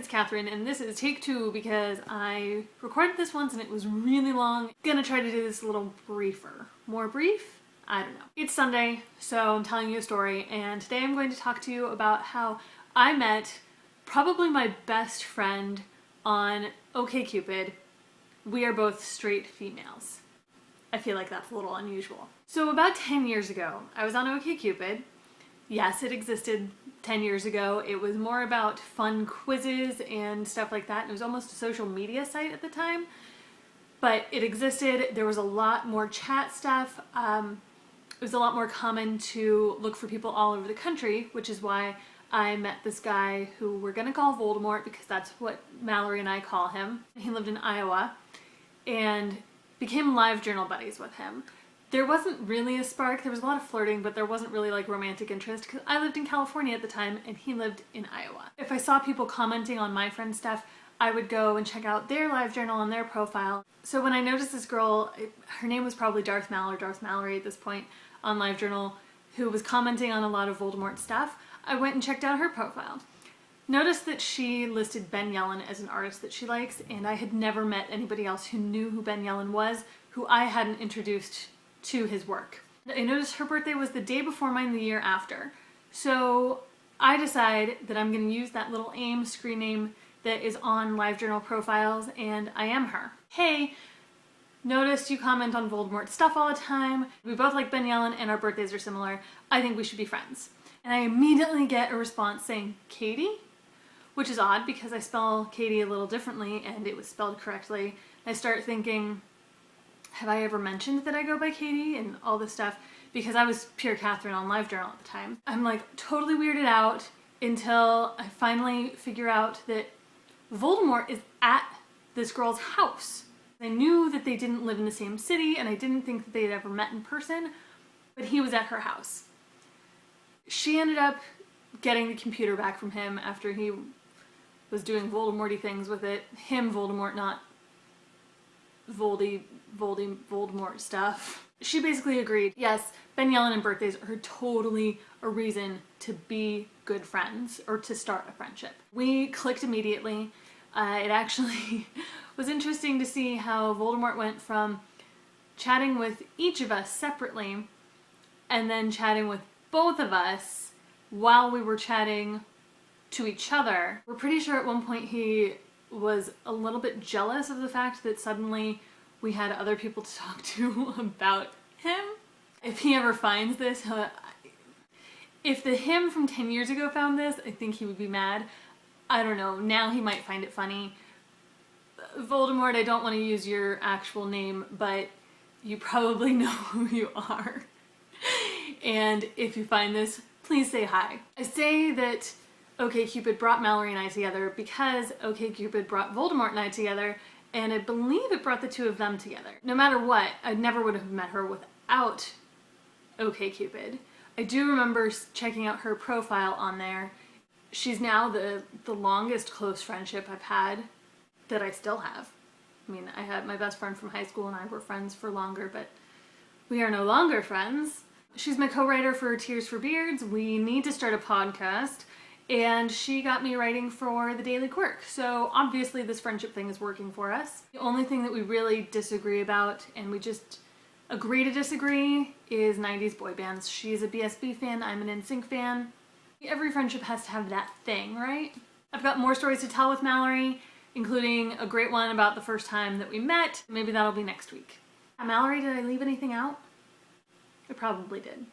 it's Catherine, and this is take two because I recorded this once and it was really long. I'm gonna try to do this a little briefer. More brief? I don't know. It's Sunday, so I'm telling you a story, and today I'm going to talk to you about how I met probably my best friend on OkCupid. We are both straight females. I feel like that's a little unusual. So about 10 years ago, I was on OkCupid. Yes, it existed 10 years ago. It was more about fun quizzes and stuff like that. It was almost a social media site at the time, but it existed. There was a lot more chat stuff. It was a lot more common to look for people all over the country, which is why I met this guy who we're gonna call Voldemort because that's what Mallory and I call him. He lived in Iowa and became live journal buddies with him. There wasn't really a spark. There was a lot of flirting, but there wasn't really like romantic interest because I lived in California at the time and he lived in Iowa. If I saw people commenting on my friend's stuff, I would go and check out their live journal on their profile. So when I noticed this girl, her name was probably Darth Mallory at this point on LiveJournal, who was commenting on a lot of Voldemort stuff, I went and checked out her profile. Noticed that she listed Ben Yelin as an artist that she likes, and I had never met anybody else who knew who Ben Yelin was, who I hadn't introduced to his work. I noticed her birthday was the day before mine the year after. So I decide that I'm going to use that little AIM screen name that is on LiveJournal profiles, and I am her. Hey, noticed you comment on Voldemort stuff all the time. We both like Ben Yelin and our birthdays are similar. I think we should be friends. And I immediately get a response saying, Katie? Which is odd because I spell Katie a little differently and it was spelled correctly. I start thinking, have I ever mentioned that I go by Katie and all this stuff? Because I was pure Catherine on LiveJournal at the time. I'm like totally weirded out until I finally figure out that Voldemort is at this girl's house. I knew that they didn't live in the same city and I didn't think that they had ever met in person, but he was at her house. She ended up getting the computer back from him after he was doing Voldemort-y things with it. Him, Voldemort, not Voldemort stuff. She basically agreed, yes, Ben Yelin and birthdays are totally a reason to be good friends or to start a friendship. We clicked immediately. It actually was interesting to see how Voldemort went from chatting with each of us separately and then chatting with both of us while we were chatting to each other. We're pretty sure at one point he was a little bit jealous of the fact that suddenly we had other people to talk to about him. If he ever finds this, if the him from 10 years ago found this, I think he would be mad. I don't know, now he might find it funny. Voldemort, I don't want to use your actual name, but you probably know who you are. And if you find this, please say hi. I say that OkCupid brought Mallory and I together because OkCupid brought Voldemort and I together, and I believe it brought the two of them together. No matter what, I never would have met her without OkCupid. I do remember checking out her profile on there. She's now the longest close friendship I've had that I still have. I mean, I had my best friend from high school and I were friends for longer, but we are no longer friends. She's my co-writer for Tears for Beards. We need to start a podcast, and she got me writing for the Daily Quirk. So obviously this friendship thing is working for us. The only thing that we really disagree about, and we just agree to disagree, is 90s boy bands. She's a BSB fan, I'm an NSYNC fan. Every friendship has to have that thing, right? I've got more stories to tell with Mallory, including a great one about the first time that we met. Maybe that'll be next week. Mallory, did I leave anything out? I probably did.